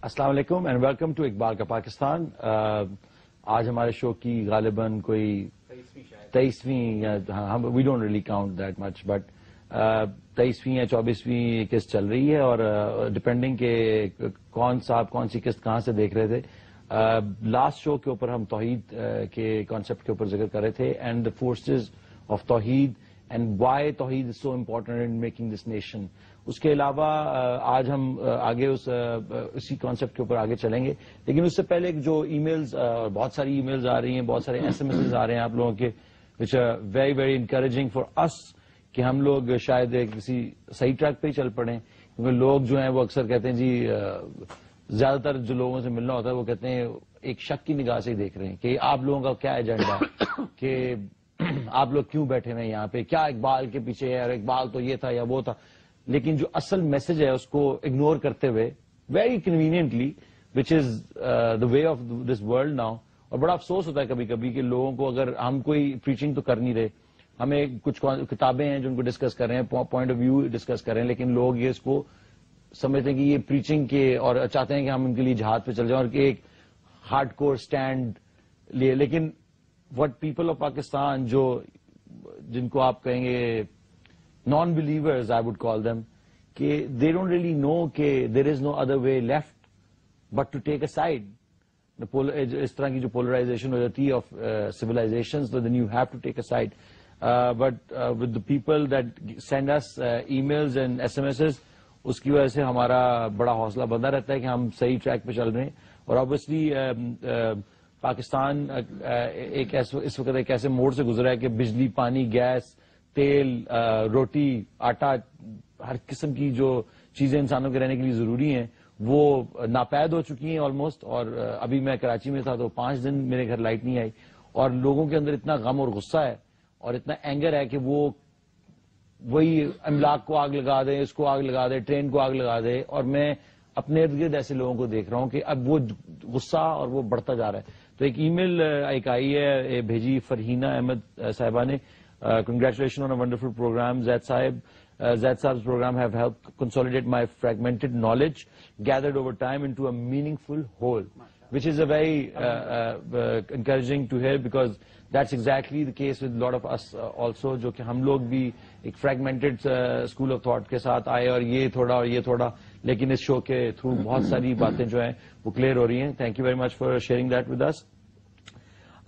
السلام علیکم and welcome to Iqbal کا پاکستان. آج ہمارے شو کی غالباً کوئی 23ویں یا we don't really count that much but 23ویں یا 24ویں قسط چل رہی ہے اور ڈپینڈنگ کہ کون سی قسط کہاں سے دیکھ رہے تھے. لاسٹ شو کے اوپر ہم توحید کے کانسیپٹ کے اوپر ذکر کر رہے تھے اینڈ دا فورسز آف توحید اینڈ وائی توحید is so important in making this nation. اس کے علاوہ آج ہم آگے اسی کانسیپٹ کے اوپر آگے چلیں گے، لیکن اس سے پہلے جو ای میلز اور بہت ساری ای میلز آ رہی ہیں، بہت سارے ایس ایم ایس آ رہے ہیں آپ لوگوں کے which are very very encouraging for اس کہ ہم لوگ شاید کسی صحیح ٹریک پہ ہی چل پڑیں. کیونکہ لوگ جو ہیں وہ اکثر کہتے ہیں جی زیادہ تر جو لوگوں سے ملنا ہوتا ہے وہ کہتے ہیں ایک شک کی نگاہ سے ہی دیکھ رہے ہیں کہ آپ لوگوں کا کیا ایجنڈا ہے، کہ آپ لوگ کیوں بیٹھے ہوئے ہیں یہاں پہ، کیا اقبال کے پیچھے ہے اور اقبال تو یہ تھا یا وہ تھا. لیکن جو اصل میسج ہے اس کو اگنور کرتے ہوئے very conveniently which is the way of this world now. اور بڑا افسوس ہوتا ہے کبھی کبھی کہ لوگوں کو، اگر ہم کوئی پریچنگ تو کر نہیں رہے، ہمیں کچھ کتابیں ہیں جو ان کو ڈسکس کر رہے ہیں، پوائنٹ آف ویو ڈسکس کر رہے ہیں، لیکن لوگ یہ اس کو سمجھتے ہیں کہ یہ پریچنگ کے اور چاہتے ہیں کہ ہم ان کے لیے جہاد پہ چل جائیں اور کہ ایک ہارڈ کور اسٹینڈ لیے. لیکن وٹ پیپل آف پاکستان جن کو آپ کہیں گے non believers I would call them, کہ دے ڈونٹ ریئلی نو کہ there is no other way left but to take a side. اس طرح کی جو پولرائزیشن ہو جاتی ہے آف سیولائزیشن، تو then you have to take a side. But with the people that send us emails and S M S, اس کی وجہ سے ہمارا بڑا حوصلہ بندہ رہتا ہے کہ ہم صحیح ٹریک پہ چل رہے ہیں. اور آبویسلی پاکستان اس وقت ایک ایسے موڑ سے گزرا ہے کہ بجلی، پانی، گیس، تیل، روٹی، آٹا، ہر قسم کی جو چیزیں انسانوں کے رہنے کے لیے ضروری ہیں وہ ناپید ہو چکی ہیں آلموسٹ. اور ابھی میں کراچی میں تھا تو 5 دن میرے گھر لائٹ نہیں آئی اور لوگوں کے اندر اتنا غم اور غصہ ہے اور اتنا اینگر ہے کہ وہ وہی املاک کو آگ لگا دے، اس کو آگ لگا دے، ٹرین کو آگ لگا دے. اور میں اپنے ارد گرد ایسے لوگوں کو دیکھ رہا ہوں کہ اب وہ غصہ اور وہ بڑھتا جا رہا ہے. تو ایک ای میل ایک آئی ہے، بھیجی فرحینہ احمد صاحبہ نے. Congratulations on a wonderful program, Zaid Sahib. Zaid Sahib's program have helped consolidate my fragmented knowledge gathered over time into a meaningful whole, which is a very encouraging to hear, because that's exactly the case with a lot of us also, جو کہ ہم لوگ بھی ایک fragmented school of thought کے ساتھ آئے اور یہ تھوڑا اور یہ تھوڑا، لیکن اس شو کے تھرو بہت ساری باتیں جو ہیں وہ کلیئر ہو رہی ہیں. Thank you very much for sharing that with us.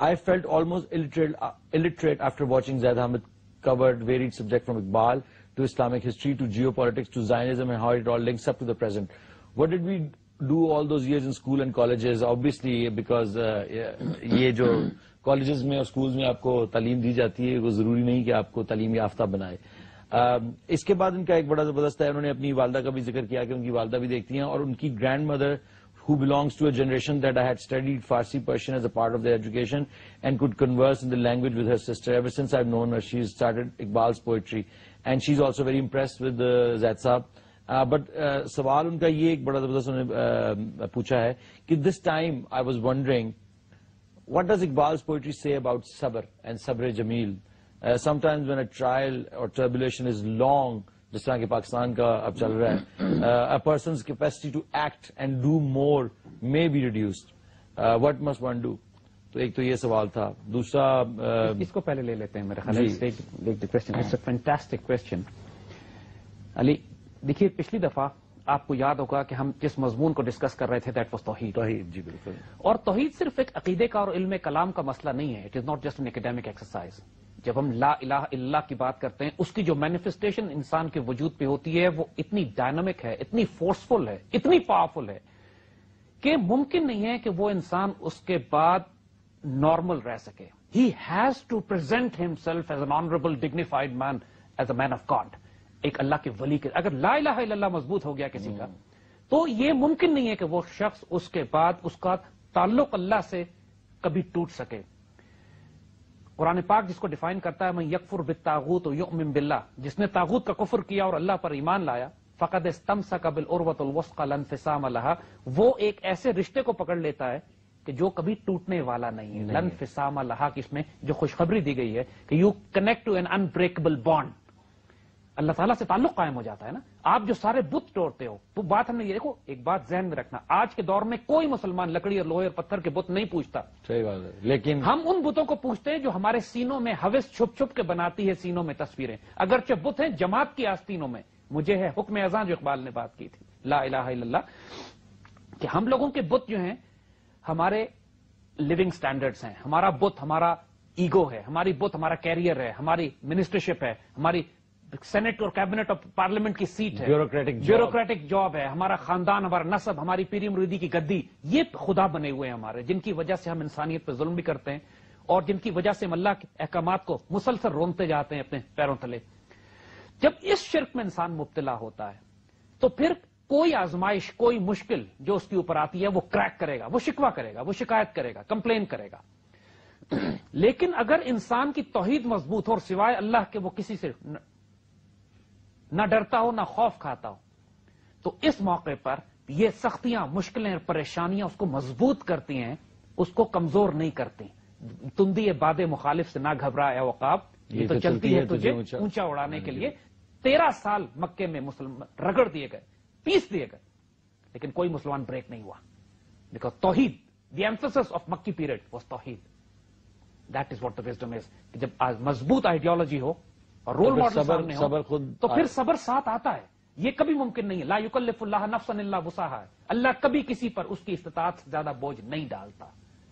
I felt almost illiterate after watching Zaid Ahmed covered varied subjects from Iqbal to Islamic history to geopolitics to Zionism and how it all links up to the present. What did we do all those years in school and colleges? Obviously, because یہ جو colleges میں اور schools میں آپ کو تعلیم دی جاتی ہے وہ ضروری نہیں کہ آپ کو تعلیم یافتہ بنائے. اس کے بعد ان کا ایک بڑا زبردست ہے، انہوں نے اپنی والدہ کا بھی ذکر کیا کہ ان کی والدہ بھی دیکھتی ہیں اور ان کی grand mother who belongs to a generation that I had studied Farsi Persian as a part of their education and could converse in the language with her sister. Ever since I've known her, she's started Iqbal's poetry and she's also very impressed with Zaid Sahab. But سوال ان کا یہ ایک بڑا زبردست انہوں نے پوچھا ہے کہ this time I was wondering, what does Iqbal's poetry say about sabr and sabr jameel? Sometimes when a trial or tribulation is long, جس طرح کہ پاکستان کا اب چل رہا ہے، a person's capacity to act and do more may be reduced. What must one do? تو ایک تو یہ سوال تھا. دوسرا اس کو پہلے لے لیتے ہیں میرے خیال سے. Fantastic question. علی دیکھیے، پچھلی دفعہ آپ کو یاد ہوگا کہ ہم جس مضمون کو ڈسکس کر رہے تھے دیٹ واز توحید. جی بالکل. اور توحید صرف ایک عقیدے کا اور علم کلام کا مسئلہ نہیں ہے. It is not just an academic exercise. جب ہم لا الہ الا اللہ کی بات کرتے ہیں، اس کی جو مینیفیسٹیشن انسان کے وجود پہ ہوتی ہے وہ اتنی ڈائنامک ہے، اتنی فورسفل ہے، اتنی پاورفل ہے کہ ممکن نہیں ہے کہ وہ انسان اس کے بعد نارمل رہ سکے. He has to present himself as an honourable dignified man, as a man of God, ایک اللہ کے ولی کے. اگر لا الہ الا اللہ مضبوط ہو گیا کسی کا تو یہ ممکن نہیں ہے کہ وہ شخص اس کے بعد اس کا تعلق اللہ سے کبھی ٹوٹ سکے. قرآن پاک جس کو ڈیفائن کرتا ہے، من یکفر بالطاغوت ویؤمن باللہ، جس نے طاغوت کا کفر کیا اور اللہ پر ایمان لایا، فقد استمسک بالعروۃ الوثقی لا انفصام لها، وہ ایک ایسے رشتے کو پکڑ لیتا ہے کہ جو کبھی ٹوٹنے والا نہیں ہے. لا انفصام لها کی اس میں جو خوشخبری دی گئی ہے کہ you connect to an unbreakable bond. اللہ تعالیٰ سے تعلق قائم ہو جاتا ہے نا. آپ جو سارے بت توڑتے ہو، وہ بات ہم نے یہ دیکھو، ایک بات ذہن میں رکھنا، آج کے دور میں کوئی مسلمان لکڑی اور لوہے اور پتھر کے بت نہیں پوچھتا. صحیح بات ہے، لیکن ہم ان بتوں کو پوچھتے ہیں جو ہمارے سینوں میں ہوس چھپ چھپ کے بناتی ہے سینوں میں تصویریں. اگرچہ بت ہیں جماعت کی آستینوں میں. مجھے ہے حکم اذان جو اقبال نے بات کی تھی، لا الہ الا اللہ، کہ ہم لوگوں کے بت جو ہیں ہمارے لیونگ سٹینڈرڈز ہیں. ہمارا بت ہمارا ایگو ہے، ہماری بت ہمارا کیریئر ہے، ہماری منسٹرشپ ہے، ہماری سینٹ اور کیبنٹ اور پارلیمنٹ کی سیٹ ہے، بیوروکریٹک جاب ہے، ہمارا خاندان، ہمارا نسب، ہماری پیری مریدی کی گدی، یہ خدا بنے ہوئے ہیں ہمارے، جن کی وجہ سے ہم انسانیت پہ ظلم بھی کرتے ہیں اور جن کی وجہ سے ہم اللہ کے احکامات کو مسلسل رونتے جاتے ہیں اپنے پیروں تلے. جب اس شرک میں انسان مبتلا ہوتا ہے تو پھر کوئی آزمائش، کوئی مشکل جو اس کے اوپر آتی ہے وہ کریک کرے گا، وہ شکوہ کرے گا، وہ شکایت کرے گا، کمپلین کرے گا. لیکن اگر انسان کی توحید مضبوط ہو اور سوائے اللہ کے وہ کسی سے نہ ڈرتا ہو نہ خوف کھاتا ہو، تو اس موقع پر یہ سختیاں، مشکلیں اور پریشانیاں اس کو مضبوط کرتی ہیں، اس کو کمزور نہیں کرتی. تندی باد مخالف سے نہ گھبرا اے عقاب، یہ تو چلتی ہے تجھے اونچا اڑانے کے لیے. 13 سال مکے میں مسلمان رگڑ دیے گئے، پیس دیے گئے، لیکن کوئی مسلمان بریک نہیں ہوا. بیکاز توحید، دی ایمفیسس آف مکی پیریڈ واز توحید. That is what the wisdom is. جب مضبوط آئیڈیالوجی ہو اور رول ماڈل سامنے ہو تو پھر صبر ساتھ آتا ہے. یہ کبھی ممکن نہیں ہے. لا یکلف اللہ نفسا الا وسعها. اللہ کبھی کسی پر اس کی استطاعت سے زیادہ بوجھ نہیں ڈالتا.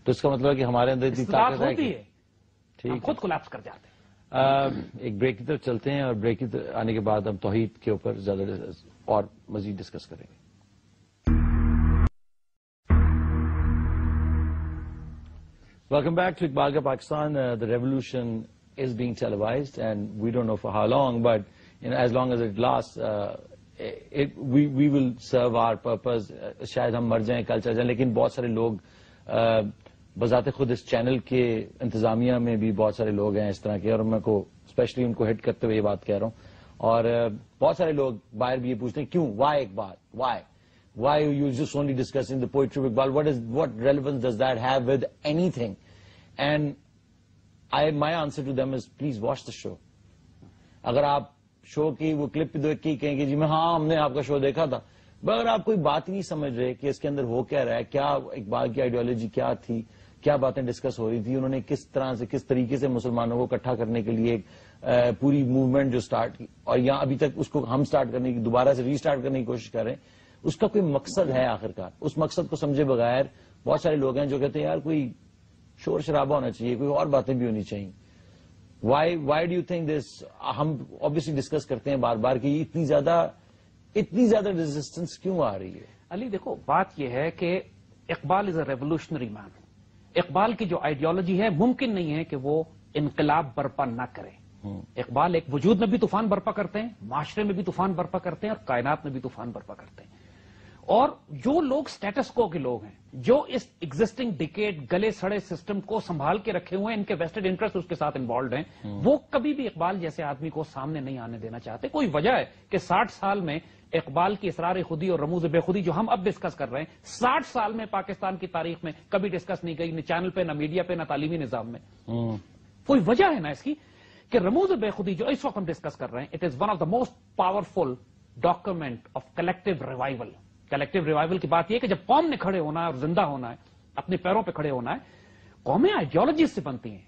تو اس کا مطلب ہے کہ ہمارے اندر اتنی طاقت ہوتی ہے، ٹھیک، ہم خود کولیپس کر جاتے ہیں. ایک بریک کی طرف چلتے ہیں اور بریک کی طرف آنے کے بعد ہم توحید کے اوپر زیادہ اور مزید ڈسکس کریں گے. Welcome back to Iqbal Ka Pakistan. The revolution is being televised and we don't know for how long, but as long as it lasts, we will serve our purpose. شاید ہم مر جائیں، کل چل جائیں، لیکن بہت سارے لوگ بذات خود اس چینل کے انتظامیہ میں بھی بہت سارے لوگ ہیں اس طرح کے، اور میں کو اسپیشلی ان کو ہٹ کرتے ہوئے یہ بات کہہ رہا ہوں. اور بہت سارے لوگ باہر بھی یہ پوچھتے ہیں کیوں، why Iqbal, why you just only discussing the poetry of Iqbal? What relevance does that have with anything? And my answer to them is, please watch the show. اگر آپ شو کی وہ کلپ دیکھ کے کہیں گے جی میں ہم نے آپ کا شو دیکھا تھا، اگر آپ کوئی بات ہی نہیں سمجھ رہے کہ اس کے اندر ہو کیا رہا ہے، کیا اقبال کی آئیڈیالوجی کیا تھی، کیا باتیں ڈسکس ہو رہی تھی، انہوں نے کس طرح سے کس طریقے سے مسلمانوں کو اکٹھا کرنے کے لیے ایک پوری موومنٹ جو سٹارٹ کی، اور یہاں ابھی تک اس کو ہم سٹارٹ کرنے کی، دوبارہ سے ری سٹارٹ کرنے کی کوشش کر رہے ہیں، اس کا کوئی مقصد ہے آخرکار. اس مقصد کو سمجھے بغیر بہت سارے لوگ ہیں جو کہتے ہیں یار کوئی شور شرابہ ہونا چاہیے، کوئی اور باتیں بھی ہونی چاہیے. Why do you think this? ہم obviously ڈسکس کرتے ہیں بار بار کہ اتنی زیادہ ریزسٹنس کیوں آ رہی ہے؟ علی دیکھو، بات یہ ہے کہ اقبال از اے ریولوشنری مین. اقبال کی جو آئیڈیالوجی ہے ممکن نہیں ہے کہ وہ انقلاب برپا نہ کرے. اقبال ایک وجود میں بھی طوفان برپا کرتے ہیں، معاشرے میں بھی طوفان برپا کرتے ہیں، اور کائنات میں بھی طوفان برپا کرتے ہیں. اور جو لوگ سٹیٹس کو کے لوگ ہیں، جو اس ایگزسٹنگ ڈیکیڈ گلے سڑے سسٹم کو سنبھال کے رکھے ہوئے ہیں، ان کے ویسٹڈ انٹرسٹ اس کے ساتھ انوالوڈ ہیں، وہ کبھی بھی اقبال جیسے آدمی کو سامنے نہیں آنے دینا چاہتے. کوئی وجہ ہے کہ 60 سال میں اقبال کی اسرار خودی اور رموز بے خودی جو ہم اب ڈسکس کر رہے ہیں، 60 سال میں پاکستان کی تاریخ میں کبھی ڈسکس نہیں گئی، نہ چینل پہ، نہ میڈیا پہ، نہ تعلیمی نظام میں. کوئی وجہ ہے نا اس کی کہ رموز بے خودی جو اس وقت ہم ڈسکس کر رہے ہیں، it is one of the most powerful document of collective revival. Collective revival کی بات یہ کہ جب قوم نے کھڑے ہونا ہے اور زندہ ہونا ہے، اپنے پیروں پہ کھڑے ہونا ہے، قومیں آئیڈیالوجیز سے بنتی ہیں،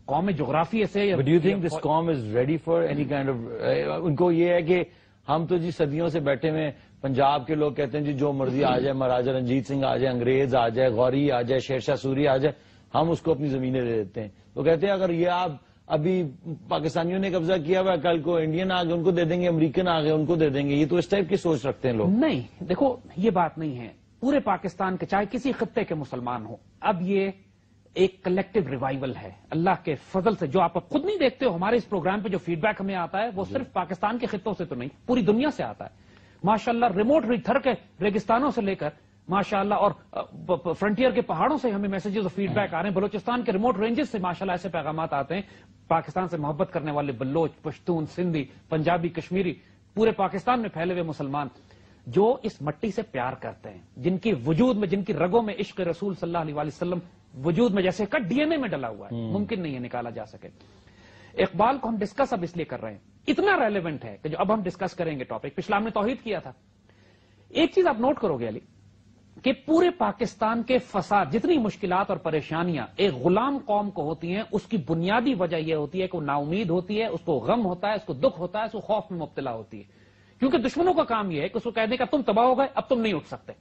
قومیں جغرافیے سے. But do you think this قوم is ready for any kind of ان کو یہ ہے کہ ہم تو جی صدیوں سے بیٹھے ہوئے، پنجاب کے لوگ کہتے ہیں جی جو مرضی آ جائے، مہاراجا رنجیت سنگھ آ جائے، انگریز آ جائے، غوری آ جائے، شیر شاہ سوری آ جائے، ہم اس کو اپنی زمینیں دے دیتے ہیں. وہ کہتے ہیں اگر یہ آپ ابھی پاکستانیوں نے قبضہ کیا ہوا، کل کو انڈین آ گئے ان کو دے دیں گے، امریکن آ گئے ان کو دے دیں گے. یہ تو اس ٹائپ کی سوچ رکھتے ہیں لوگ. نہیں، دیکھو یہ بات نہیں ہے. پورے پاکستان کے چاہے کسی خطے کے مسلمان ہو، اب یہ ایک کلیکٹو ریوائول ہے اللہ کے فضل سے. جو آپ اب خود نہیں دیکھتے ہو ہمارے اس پروگرام پہ جو فیڈ بیک ہمیں آتا ہے، وہ صرف پاکستان کے خطوں سے تو نہیں، پوری دنیا سے آتا ہے. ماشاءاللہ ریموٹ تھر کے ریگستانوں سے لے کر ماشاءاللہ اور فرنٹیئر کے پہاڑوں سے ہمیں میسیجز اور فیڈ بیک آ رہے ہیں. بلوچستان کے ریموٹ رینجز سے ماشاءاللہ ایسے پیغامات آتے ہیں. پاکستان سے محبت کرنے والے بلوچ، پشتون، سندھی، پنجابی، کشمیری، پورے پاکستان میں پھیلے ہوئے مسلمان جو اس مٹی سے پیار کرتے ہیں، جن کی وجود میں، جن کی رگوں میں عشق رسول صلی اللہ علیہ وسلم وجود میں جیسے کا ڈی این اے میں ڈلا ہوا ہے، ممکن نہیں ہے نکالا جا سکے. اقبال کو ہم ڈسکس اب اس لیے کر رہے ہیں اتنا ریلیونٹ ہے کہ جو اب ہم ڈسکس کریں گے ٹاپک، پچھلا ہم نے توحید کیا تھا. ایک چیز آپ نوٹ کرو گے علی کہ پورے پاکستان کے فساد، جتنی مشکلات اور پریشانیاں ایک غلام قوم کو ہوتی ہیں، اس کی بنیادی وجہ یہ ہوتی ہے کہ وہ نا امید ہوتی ہے، اس کو غم ہوتا ہے، اس کو دکھ ہوتا ہے، اس کو خوف میں مبتلا ہوتی ہے. کیونکہ دشمنوں کا کام یہ ہے کہ اس کو کہہ دیں کہ تم تباہ ہو گئے، اب تم نہیں اٹھ سکتے.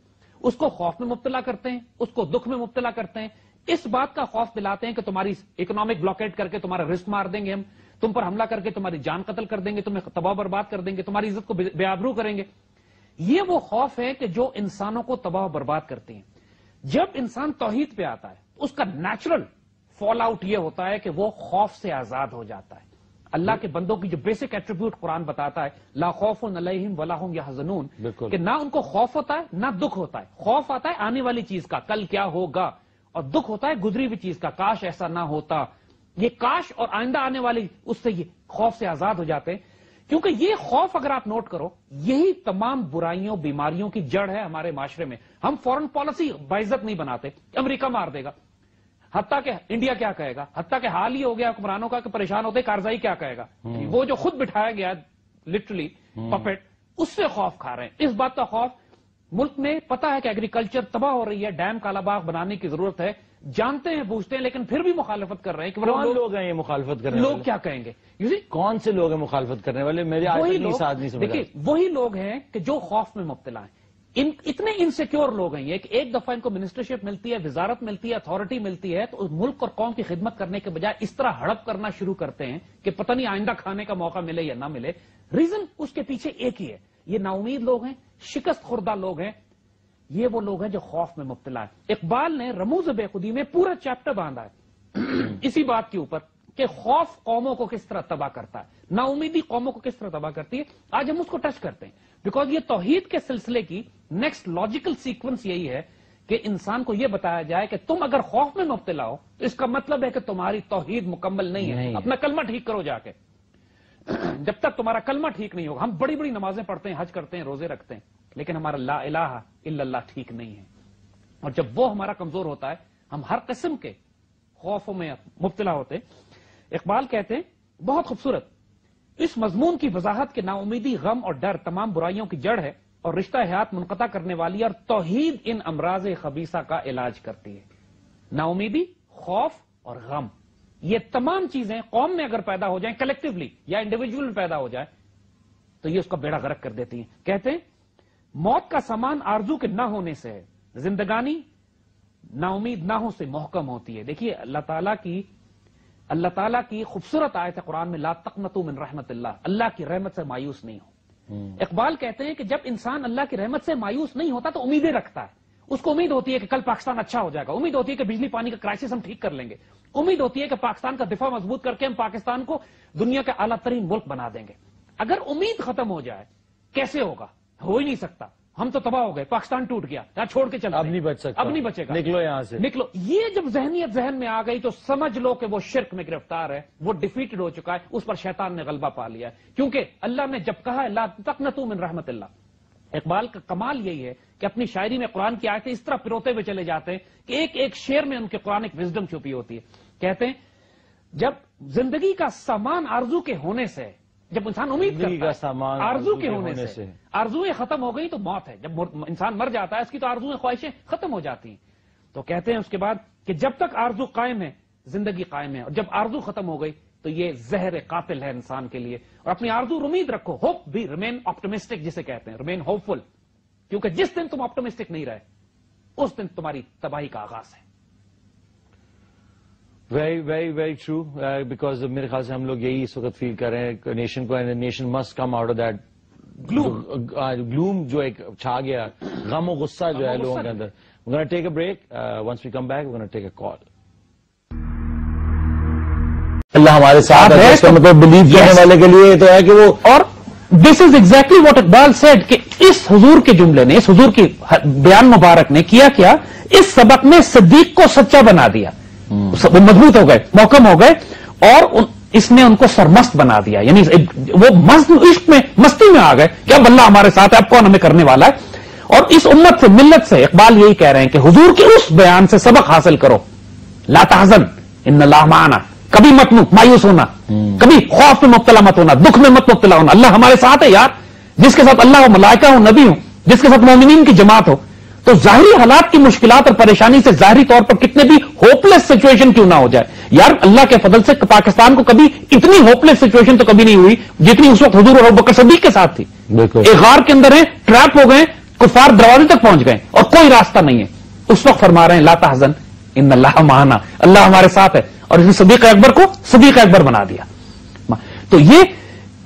اس کو خوف میں مبتلا کرتے ہیں، اس کو دکھ میں مبتلا کرتے ہیں، اس بات کا خوف دلاتے ہیں کہ تمہاری اکنامک بلاکیٹ کر کے تمہارا رزق مار دیں گے ہم، تم پر حملہ کر کے تمہاری جان قتل کر دیں گے، تمہیں تباہ برباد کر دیں گے، تمہاری عزت کو بے آبرو کریں گے. یہ وہ خوف ہے کہ جو انسانوں کو تباہ و برباد کرتے ہیں. جب انسان توحید پہ آتا ہے اس کا نیچرل فال آؤٹ یہ ہوتا ہے کہ وہ خوف سے آزاد ہو جاتا ہے. اللہ کے بندوں کی جو بیسک ایٹریبیوٹ قرآن بتاتا ہے، لا خوف علیہم ولا ہم یحزنون، کہ نہ ان کو خوف ہوتا ہے نہ دکھ ہوتا ہے. خوف آتا ہے آنے والی چیز کا، کل کیا ہوگا، اور دکھ ہوتا ہے گزری ہوئی چیز کا، کاش ایسا نہ ہوتا. یہ کاش اور آئندہ آنے والی اس سے یہ خوف سے آزاد ہو جاتے ہیں. کیونکہ یہ خوف اگر آپ نوٹ کرو، یہی تمام برائیوں بیماریوں کی جڑ ہے ہمارے معاشرے میں. ہم فورن پالیسی باعزت نہیں بناتے، امریکہ مار دے گا، حتیٰ کہ انڈیا کیا کہے گا، حتیٰ کہ حال ہی ہو گیا حکمرانوں کا کہ پریشان ہوتے کارزائی کیا کہے گا. وہ جو خود بٹھایا گیا لٹرلی پپٹ، اس سے خوف کھا رہے ہیں. اس بات کا خوف ملک میں پتا ہے کہ ایگریکلچر تباہ ہو رہی ہے، ڈیم کالا باغ بنانے کی ضرورت ہے، جانتے ہیں بوجھتے ہیں، لیکن پھر بھی مخالفت کر رہے ہیں. کہ کون لوگ ہیں یہ مخالفت کرنے والے؟ لوگ کیا کہیں گے؟ کون سے لوگ ہیں مخالفت کرنے والے؟ میرے دیکھیے وہی لوگ ہیں کہ جو خوف میں مبتلا ہیں. اتنے انسیکیور لوگ ہیں یہ کہ ایک دفعہ ان کو منسٹرشپ ملتی ہے، وزارت ملتی ہے، اتھارٹی ملتی ہے، تو ملک اور قوم کی خدمت کرنے کے بجائے اس طرح ہڑپ کرنا شروع کرتے ہیں کہ پتہ نہیں آئندہ کھانے کا موقع ملے یا نہ ملے. ریزن اس کے پیچھے ایک ہی ہے، یہ نا امید لوگ ہیں، شکست خوردہ لوگ ہیں. یہ وہ لوگ ہیں جو خوف میں مبتلا ہیں. اقبال نے رموز بے خودی میں پورا چیپٹر باندھا ہے اسی بات کے اوپر کہ خوف قوموں کو کس طرح تباہ کرتا ہے، نا امیدی قوموں کو کس طرح تباہ کرتی ہے. آج ہم اس کو ٹچ کرتے ہیں بیکاز یہ توحید کے سلسلے کی نیکسٹ لاجیکل سیکوینس یہی ہے کہ انسان کو یہ بتایا جائے کہ تم اگر خوف میں مبتلا ہو تو اس کا مطلب ہے کہ تمہاری توحید مکمل نہیں ہے. اپنا کلمہ ٹھیک کرو جا کے. جب تک تمہارا کلمہ ٹھیک نہیں ہوگا، ہم بڑی بڑی نمازیں پڑھتے ہیں، حج کرتے ہیں، روزے رکھتے ہیں، لیکن ہمارا لا الہ الا اللہ ٹھیک نہیں ہے. اور جب وہ ہمارا کمزور ہوتا ہے ہم ہر قسم کے خوفوں میں مبتلا ہوتے. اقبال کہتے ہیں بہت خوبصورت، اس مضمون کی وضاحت کہ نا امیدی، غم اور ڈر تمام برائیوں کی جڑ ہے اور رشتہ حیات منقطع کرنے والی، اور توحید ان امراض خبیثہ کا علاج کرتی ہے. نا امیدی، خوف اور غم، یہ تمام چیزیں قوم میں اگر پیدا ہو جائیں کلیکٹیولی یا انڈیویجول میں پیدا ہو جائیں تو یہ اس کا بیڑا غرق کر دیتی ہیں. کہتے ہیں موت کا سامان آرزو کے نہ ہونے سے ہے، زندگانی نا امید ناہوں سے محکم ہوتی ہے. دیکھیے اللہ تعالیٰ کی خوبصورت آیت ہے قرآن میں، لا تقنطوا من رحمت اللہ، اللہ کی رحمت سے مایوس نہیں ہو. اقبال کہتے ہیں کہ جب انسان اللہ کی رحمت سے مایوس نہیں ہوتا تو امیدیں رکھتا ہے. اس کو امید ہوتی ہے کہ کل پاکستان اچھا ہو جائے گا، امید ہوتی ہے کہ بجلی پانی کا کرائسس ہم ٹھیک کر لیں گے، امید ہوتی ہے کہ پاکستان کا دفاع مضبوط کر کے ہم پاکستان کو دنیا کا اعلیٰ ترین ملک بنا دیں گے. اگر امید ختم ہو جائے کیسے ہوگا؟ ہو ہی نہیں سکتا. ہم تو تباہ ہو گئے، پاکستان ٹوٹ گیا، یہاں چھوڑ کے چلتے، اب نہیں بچ سکتا، اب نہیں بچے گا، نکلو یہاں سے، نکلو. یہ جب ذہنیت ذہن میں آ گئی تو سمجھ لو کہ وہ شرک میں گرفتار ہے، وہ ڈیفیٹڈ ہو چکا ہے، اس پر شیطان نے غلبہ پا لیا ہے. کیونکہ اللہ نے جب کہا ہے لا تقنطوا من رحمت اللہ، اقبال کا کمال یہی ہے کہ اپنی شاعری میں قرآن کی آیتیں اس طرح پروتے ہوئے چلے جاتے ہیں کہ ایک ایک شعر میں ان کے قرآن ایک وزڈم چھپی ہوتی ہے. کہتے ہیں جب زندگی کا سامان آرزو کے ہونے سے، جب انسان امید کرتا ہے آرزو کے ہونے سے، آرزویں ختم ہو گئی تو موت ہے. جب انسان مر جاتا ہے اس کی تو آرزویں خواہشیں ختم ہو جاتی ہیں. تو کہتے ہیں اس کے بعد کہ جب تک آرزو قائم ہے زندگی قائم ہے، اور جب آرزو ختم ہو گئی تو یہ زہر قاتل ہے انسان کے لیے. اور اپنی آرزو امید رکھو، ہوپ بھی، ریمین آپٹمسٹک جسے کہتے ہیں، ریمین ہوپ فل، کیونکہ جس دن تم آپٹمسٹک نہیں رہے اس دن تمہاری تباہی کا آغاز ہے. Very very very true, because میرے خیال سے ہم لوگ یہی اس وقت فیل کر رہے ہیں نیشن کو، nation must come out of that گلوم جو ایک چھا گیا، غم و غصہ جو ہے لوگوں کے اندر. we're going to take a break. Once we come back we're going to take a call. اللہ ہمارے ساتھ ہے، اس کا مطلب بلیو کرنے والے کے لیے تو ہے کہ وہ، اور this is exactly what Iqbal said کہ اس حضور کے جملے نے، اس حضور کی بیان مبارک نے کیا کیا، اس سبق نے صدیق کو سچا بنا دیا. وہ مضبوط ہو گئے، محکم ہو گئے، اور اس نے ان کو سرمست بنا دیا. یعنی وہ عشق میں، مستی میں آ گئے کہ اب اللہ ہمارے ساتھ ہے، اب کون ہمیں کرنے والا ہے. اور اس امت سے، ملت سے اقبال یہی کہہ رہے ہیں کہ حضور کے اس بیان سے سبق حاصل کرو، لا تحزن ان اللہ معنا، کبھی مت مایوس ہونا, کبھی خوف میں مبتلا مت ہونا, دکھ میں مت مبتلا ہونا. اللہ ہمارے ساتھ ہے یار, جس کے ساتھ اللہ ہو, ملائکہ ہو, نبی ہو, جس کے ساتھ مومنین کی جماعت ہو. تو ظاہری حالات کی مشکلات اور پریشانی سے ظاہری طور پر کتنے بھی ہوپلیس سچویشن کیوں نہ ہو جائے, یار اللہ کے فضل سے پاکستان کو کبھی اتنی ہوپلیس سچویشن تو کبھی نہیں ہوئی جتنی اس وقت حضور اور ابوبکر صدیق کے ساتھ تھی. ایک غار کے اندر ہیں, ٹریپ ہو گئے, کفار دروازے تک پہنچ گئے اور کوئی راستہ نہیں ہے. اس وقت فرما رہے ہیں لا تحزن ان اللہ معنا, اللہ ہمارے ساتھ ہے, اور اس نے صدیق اکبر کو صدیق اکبر بنا دیا. تو یہ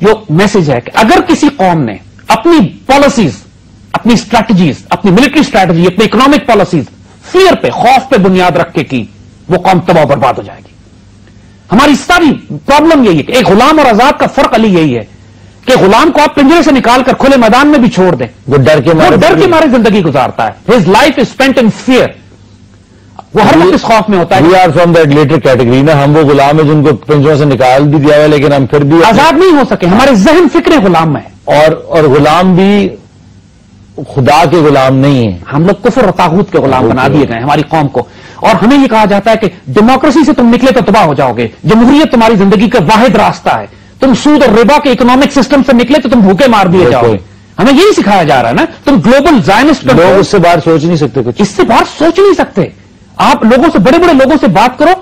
جو میسج ہے کہ اگر کسی قوم نے اپنی پالیسیز, اپنی اسٹریٹجیز, اپنی ملٹری اسٹریٹجی, اپنی اکنامک پالیسیز فیئر پہ, خوف پہ بنیاد رکھ کے کی, وہ قوم تباہ و برباد ہو جائے گی. ہماری ساری پرابلم یہی ہے کہ ایک غلام اور آزاد کا فرق علی یہی ہے کہ غلام کو آپ پنجرے سے نکال کر کھلے میدان میں بھی چھوڑ دیں, وہ ڈر کے مارے زندگی گزارتا ہے. His life is spent in fear, وہ ہر وقت اس خوف میں ہوتا ہے. We are from that latter category نا, ہم وہ غلام ہیں جن کو پنجروں سے نکال بھی دیا ہوا لیکن ہم پھر بھی آزاد نہیں ہو سکے. ہمارے ذہن فکریں غلام ہیں, اور غلام بھی خدا کے غلام نہیں ہیں. ہم لوگ کفر اور طاغوت کے غلام بنا دیے گئے ہماری قوم کو. اور ہمیں یہ کہا جاتا ہے کہ ڈیموکریسی سے تم نکلے تو تباہ ہو جاؤ گے, جمہوریت تمہاری زندگی کا واحد راستہ ہے, تم سود اور ربا کے اکنامک سسٹم سے نکلے تو تم بھوکے مار دیے جاؤ گے. ہمیں یہی سکھایا جا رہا ہے نا. تم گلوبل زائنسٹ, لوگ اس سے باہر سوچ نہیں سکتے, کچھ اس سے باہر سوچ نہیں سکتے. آپ لوگوں سے, بڑے بڑے لوگوں سے بات کرو,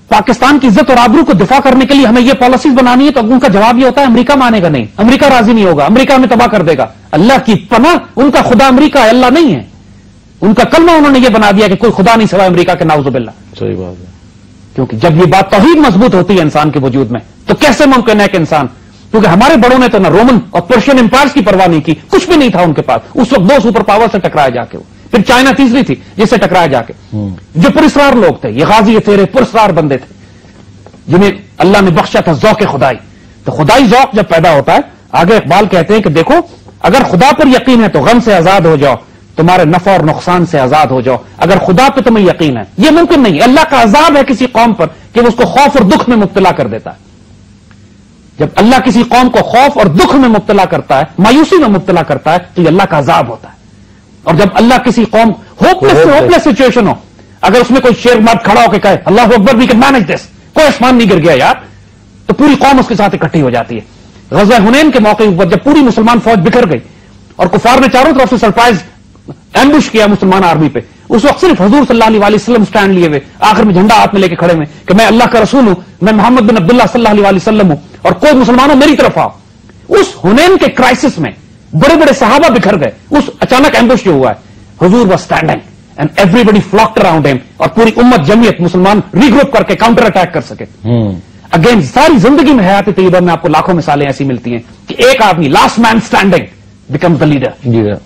پاکستان کی عزت اور آبرو کو دفاع کرنے کے لیے ہمیں یہ پالیسیز بنانی ہے, تو ان کا جواب یہ ہوتا ہے امریکہ مانے گا نہیں, امریکہ راضی نہیں ہوگا, امریکہ ہمیں تباہ کر دے گا. اللہ کی پناہ, ان کا خدا امریکہ ہے, اللہ نہیں ہے. ان کا کلمہ انہوں نے یہ بنا دیا کہ کوئی خدا نہیں سوائے امریکہ کے, نعوذ باللہ. صحیح بات ہے. کیونکہ جب یہ بات توحید مضبوط ہوتی ہے انسان کے وجود میں, تو کیسے ممکن ہے کہ انسان, کیونکہ ہمارے بڑوں نے تو نہ رومن اور پرشین امپائرز کی پرواہ نہیں کی, کچھ بھی نہیں تھا ان کے پاس اس وقت. 2 سپر پاور سے ٹکرائے جا کے, پھر چائنا تیسری تھی جس سے ٹکرائے جا کے, جو پراسرار لوگ تھے, یہ غازی تیرے پراسرار بندے تھے جنہیں اللہ نے بخشا تھا ذوق خدائی. تو خدائی ذوق جب پیدا ہوتا ہے, آگے اقبال کہتے ہیں کہ دیکھو اگر خدا پر یقین ہے تو غم سے آزاد ہو جاؤ, تمہارے نفع اور نقصان سے آزاد ہو جاؤ. اگر خدا پہ تمہیں یقین ہے, یہ ممکن نہیں, اللہ کا عذاب ہے کسی قوم پر کہ وہ اس کو خوف اور دکھ میں مبتلا کر دیتا ہے. جب اللہ کسی قوم کو خوف اور دکھ میں مبتلا کرتا ہے, مایوسی میں مبتلا کرتا ہے, تو یہ اللہ کا عذاب ہوتا ہے. اور جب اللہ کسی قوم ہوپلیس سچویشن ہو, اگر اس میں کوئی شیر مرد کھڑا ہو کے کہے اللہ اکبر وی کین مینج دس, کوئی آسمان نہیں گر گیا یار, تو پوری قوم اس کے ساتھ اکٹھی ہو جاتی ہے. غزوہ حنین کے موقع پر جب پوری مسلمان فوج بکھر گئی اور کفار نے چاروں طرف سے سرپرائز ایمبوش کیا مسلمان آرمی پہ, اس وقت صرف حضور صلی اللہ علیہ وسلم سٹینڈ لیے ہوئے, آخر میں جھنڈا ہاتھ میں لے کے کھڑے ہوئے کہ میں اللہ کا رسول ہوں, میں محمد بن عبداللہ صلی اللہ علیہ وسلم ہوں, اور کوئی مسلمانوں میری طرف آؤ. اس حنین کے کرائسس میں بڑے بڑے صحابہ بکھر گئے, اس اچانک ایمبوش جو ہوا ہے, حضور was standing and everybody flocked around him, اور پوری امت جمعیت مسلمان ری گروپ کر کے کاؤنٹر اٹیک کر سکے. اگین ساری زندگی میں حیات طیبہ میں آپ کو لاکھوں مثالیں ایسی ملتی ہیں کہ ایک آدمی last man standing becomes the leader.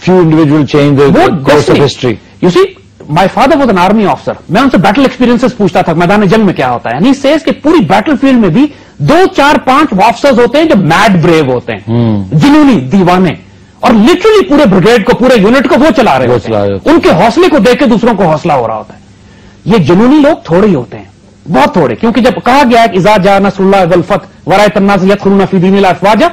few individual change the course of history. You see, my father was an army officer. میں ان سے بیٹل ایکسپیرینسز پوچھتا تھا میدان جنگ میں کیا ہوتا ہے. He says کہ پوری بیٹل فیلڈ میں بھی 2, 4, 5 آفیسرز ہوتے ہیں جو میڈ بریو ہوتے ہیں, جنونی دیوانے, اور لٹرلی پورے بریگیڈ کو, پورے یونٹ کو وہ چلا رہے ہوتے ہیں. ان کے حوصلے کو دیکھ کے دوسروں کو حوصلہ ہو رہا ہوتا ہے. یہ جنونی لوگ تھوڑے ہی ہوتے ہیں, بہت تھوڑے, کیونکہ جب کہا گیا ہے کہ اذا جاء نصر اللہ والفتح ورأيت الناس يدخلون في دين الله افواجا,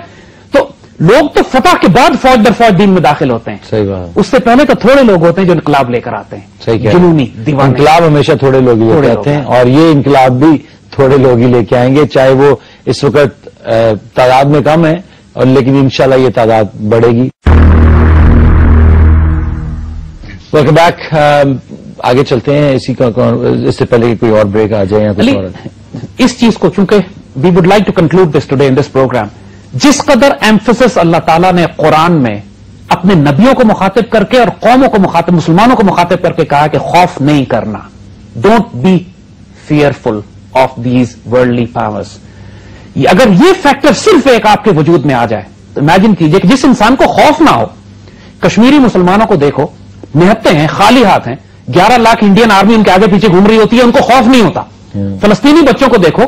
تو لوگ تو فتح کے بعد فوج در فوج دین میں داخل ہوتے ہیں. صحیح بات. اس سے پہلے تو تھوڑے لوگ ہوتے ہیں جو انقلاب لے کر آتے ہیں. صحیح, جنونی دیوانے. انقلاب ہمیشہ تھوڑے لوگ ہی لے کے آتے ہیں, اور یہ انقلاب بھی تھوڑے لوگ ہی لے کے آئیں گے, چاہے وہ اس وقت تعداد میں کم ہے, اور لیکن انشاءاللہ یہ تعداد بڑھے گی. Welcome back. آگے چلتے ہیں, اس سے پہلے کوئی اور بریک آ جائے یا کچھ اور. اس چیز کو چونکہ we would like to conclude this today in this programme, جس قدر ایمفسس اللہ تعالیٰ نے قرآن میں اپنے نبیوں کو مخاطب کر کے اور قوموں کو مخاطب, مسلمانوں کو مخاطب کر کے کہا کہ خوف نہیں کرنا, don't be fearful of these worldly powers. اگر یہ فیکٹر صرف ایک آپ کے وجود میں آ جائے تو امیجن کیجئے کہ جس انسان کو خوف نہ ہو. کشمیری مسلمانوں کو دیکھو, نہتے ہیں, خالی ہاتھ ہیں, 11 لاکھ انڈین آرمی ان کے آگے پیچھے گھوم رہی ہوتی ہے, ان کو خوف نہیں ہوتا. فلسطینی بچوں کو دیکھو,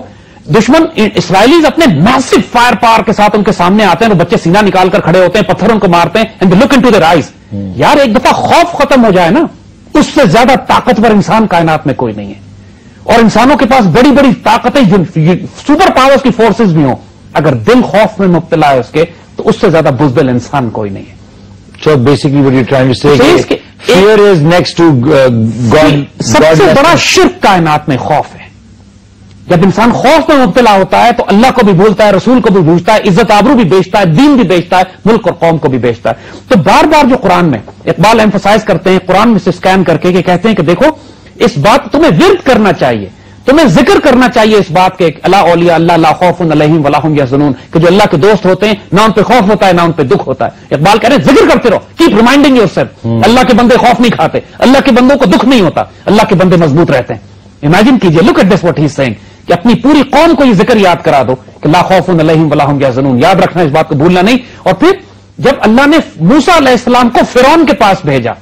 دشمن اسرائیلیز اپنے میسو فائر پاور کے ساتھ ان کے سامنے آتے ہیں, تو بچے سینہ نکال کر کھڑے ہوتے ہیں, پتھر ان کو مارتے ہیں, and look into their eyes. یار ایک دفعہ خوف ختم ہو جائے نا, اس سے زیادہ طاقتور انسان کائنات میں کوئی نہیں ہے. اور انسانوں کے پاس بڑی بڑی طاقتیں, سپر پاورز کی فورسز بھی ہوں, اگر دل خوف میں مبتلا ہے اس کے, تو اس سے زیادہ بزدل انسان کوئی نہیں ہے. So basically what you're trying to say fear is next to God. سب سے بڑا شرک کائنات میں خوف ہے. جب انسان خوف میں مبتلا ہوتا ہے تو اللہ کو بھی بھولتا ہے, رسول کو بھی بھولتا ہے, عزت آبرو بھی بیچتا ہے, دین بھی بیچتا ہے, ملک اور قوم کو بھی بیچتا ہے. تو بار بار جو قرآن میں اقبال ایمفسائز کرتے ہیں قرآن میں سے اسکین کر کے کہ کہتے ہیں کہ دیکھو اس بات تمہیں ورد کرنا چاہیے, تمہیں ذکر کرنا چاہیے اس بات کے اللہ اولیاء اللہ لا خوف علیہم ولا هم یحزنون, کہ جو اللہ کے دوست ہوتے ہیں نہ ان پہ خوف ہوتا ہے نہ ان پہ دکھ ہوتا ہے. اقبال کہہ رہے ہیں ذکر کرتے رہو, کیپ ریمائنڈنگ یور سیلف, اللہ کے بندے خوف نہیں کھاتے, اللہ کے بندوں کو دکھ نہیں ہوتا, اللہ کے بندے مضبوط رہتے ہیں. امیجن کیجئے, look at this what he is seeing, کہ اپنی پوری قوم کو یہ ذکر یاد کرا دو کہ لا خوف علیہم ولا هم یحزنون, یاد رکھنا اس بات کو بھولنا نہیں. اور پھر جب اللہ نے موسیٰ علیہ السلام کو فرعون کے پاس بھیجا,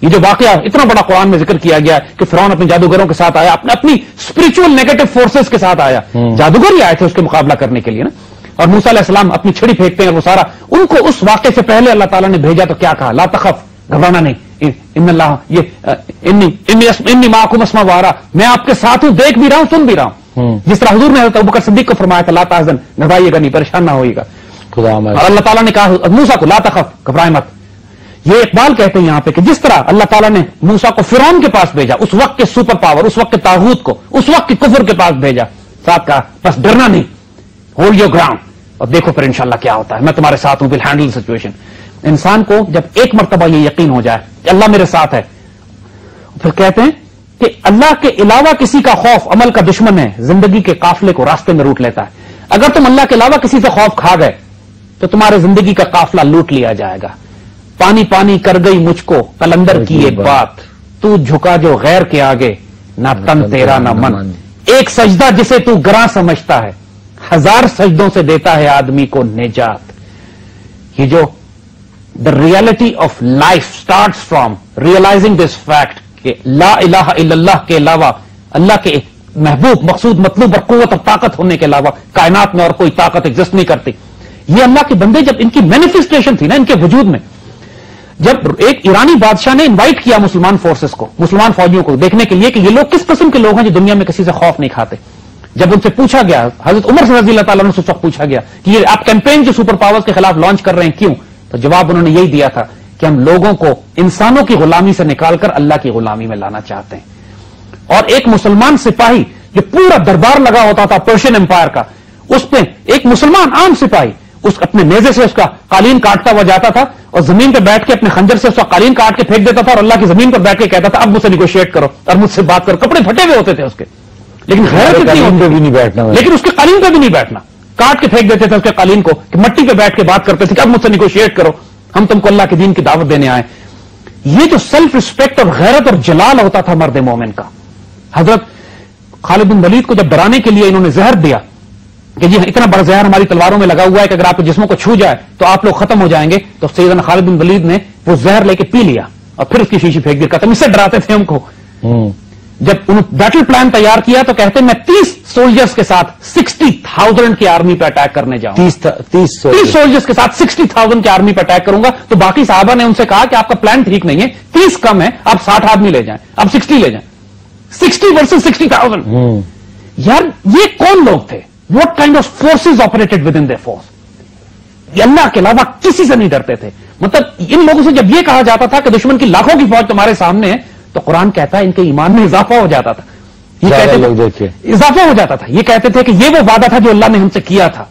یہ جو واقعہ اتنا بڑا قرآن میں ذکر کیا گیا کہ فرعون اپنے جادوگروں کے ساتھ آیا, اپنی اسپرچل نیگیٹو فورسز کے ساتھ آیا, جادوگر ہی آئے تھے اس کے مقابلہ کرنے کے لیے نا, اور موسیٰ علیہ السلام اپنی چھڑی پھینکتے ہیں, وہ سارا ان کو اس واقعے سے پہلے اللہ تعالیٰ نے بھیجا تو کیا کہا, لا تخف, گھبرانا نہیں, ان اللہ انی معکم اسمع وارا, میں آپ کے ساتھ ہوں, دیکھ بھی رہا ہوں, سن بھی رہا ہوں. جس طرح حضور نے حضرت ابوبکر صدیق کو فرمایا تھا لا تحزن, گھبرائیے گا نہیں, پریشان نہ ہوئیے گا. اور اللہ تعالیٰ نے کہا موسیٰ کو لا تخف, گھبرائے مت. یہ اقبال کہتے ہیں یہاں پہ کہ جس طرح اللہ تعالیٰ نے موسیٰ کو فرعون کے پاس بھیجا, اس وقت کے سپر پاور, اس وقت کے طاغوت کو, اس وقت کے کفر کے پاس بھیجا, ساتھ کہا بس ڈرنا نہیں, ہولڈ یور گراؤنڈ, اور دیکھو پھر انشاءاللہ کیا ہوتا ہے, میں تمہارے ساتھ ہوں, ول ہینڈل سچویشن. انسان کو جب ایک مرتبہ یہ یقین ہو جائے کہ اللہ میرے ساتھ ہے, پھر کہتے ہیں کہ اللہ کے علاوہ کسی کا خوف عمل کا دشمن ہے, زندگی کے قافلے کو راستے میں روٹ لیتا ہے. اگر تم اللہ کے علاوہ کسی سے خوف کھا گئے تو تمہارے زندگی کا قافلہ لوٹ لیا جائے گا. پانی پانی کر گئی مجھ کو کلندر کی ایک بات, تو جھکا جو غیر کے آگے, نہ تن تیرا نہ من, ایک سجدہ جسے تو گراں سمجھتا ہے, ہزار سجدوں سے دیتا ہے آدمی کو نجات. یہ جو the reality of life starts from realising this fact کہ لا الہ الا اللہ کے علاوہ, اللہ کے محبوب مقصود مطلوب اور قوت اور طاقت ہونے کے علاوہ کائنات میں اور کوئی طاقت ایگزسٹ نہیں کرتی. یہ اللہ کے بندے جب ان کی مینیفیسٹیشن تھی نا ان کے وجود میں, جب ایک ایرانی بادشاہ نے انوائٹ کیا مسلمان فورسز کو, مسلمان فوجیوں کو دیکھنے کے لیے کہ یہ لوگ کس قسم کے لوگ ہیں جو دنیا میں کسی سے خوف نہیں کھاتے, جب ان سے پوچھا گیا, حضرت عمر سے رضی اللہ تعالیٰ عنہ سے اس وقت پوچھا گیا کہ یہ آپ کیمپین جو سپر پاورز کے خلاف لانچ کر رہے ہیں کیوں, تو جواب انہوں نے یہی دیا تھا کہ ہم لوگوں کو انسانوں کی غلامی سے نکال کر اللہ کی غلامی میں لانا چاہتے ہیں. اور ایک مسلمان سپاہی جو پورا دربار لگا ہوتا تھا پرشین امپائر کا, اس پہ ایک مسلمان عام سپاہی اس اپنے نیزے سے اس کا قالین کاٹتا ہوا جاتا تھا اور زمین پہ بیٹھ کے اپنے خنجر سے اس کا قالین کاٹ کے پھینک دیتا تھا, اور اللہ کی زمین پر بیٹھ کے کہتا تھا اب مجھ سے نیگوشیٹ کرو اور مجھ سے بات کرو. کپڑے پھٹے ہوئے ہوتے تھے اس کے, لیکن نہیں بیٹھنا, لیکن اس کے قالین پہ بھی نہیں بیٹھنا, کاٹ کے پھینک دیتے تھے اس کے قالین کو کہ مٹی پہ بیٹھ کے بات کرتے تھے کہ اب مجھ سے نیگوشیٹ کرو, ہم تم کو اللہ کے دین کی دعوت دینے آئے. یہ جو سیلف ریسپیکٹ اور غیرت اور جلال ہوتا تھا مرد مومن کا. حضرت خالد بن ولید کو جب ڈرانے کے لیے انہوں نے زہر دیا کہ جی اتنا بڑا زہر ہماری تلواروں میں لگا ہوا ہے کہ اگر آپ کے جسموں کو چھو جائے تو آپ لوگ ختم ہو جائیں گے, تو سیدنا خالد بن ولید نے وہ زہر لے کے پی لیا اور پھر اس کی شیشی پھینک دی. کہتے ہیں اس سے ڈراتے تھے ہم کو. جب انہوں نے بیٹل پلان تیار کیا تو کہتے ہیں میں 30 سولجرز کے ساتھ 60,000 کی آرمی پہ اٹیک کرنے جاؤں, 30 سولجرز کے ساتھ 60,000 کی آرمی پہ اٹیک کروں گا. تو باقی صحابہ نے ان سے کہا کہ آپ کا پلان ٹھیک نہیں ہے, 30 کم ہے, آپ 60 آدمی لے جائیں, آپ 60 لے جائیں. 60 versus 60,000. یار یہ کون لوگ تھے, what kind of forces operated within their force. یہ اللہ کے علاوہ کسی سے نہیں ڈرتے تھے. مطلب ان لوگوں سے جب یہ کہا جاتا تھا کہ دشمن کی لاکھوں کی فوج تمہارے سامنے ہے, تو قرآن کہتا ہے ان کے ایمان میں اضافہ ہو جاتا تھا. یہ کہتے تھے اضافہ ہو جاتا تھا, یہ کہتے تھے کہ یہ وہ وعدہ تھا جو اللہ نے ہم سے کیا تھا,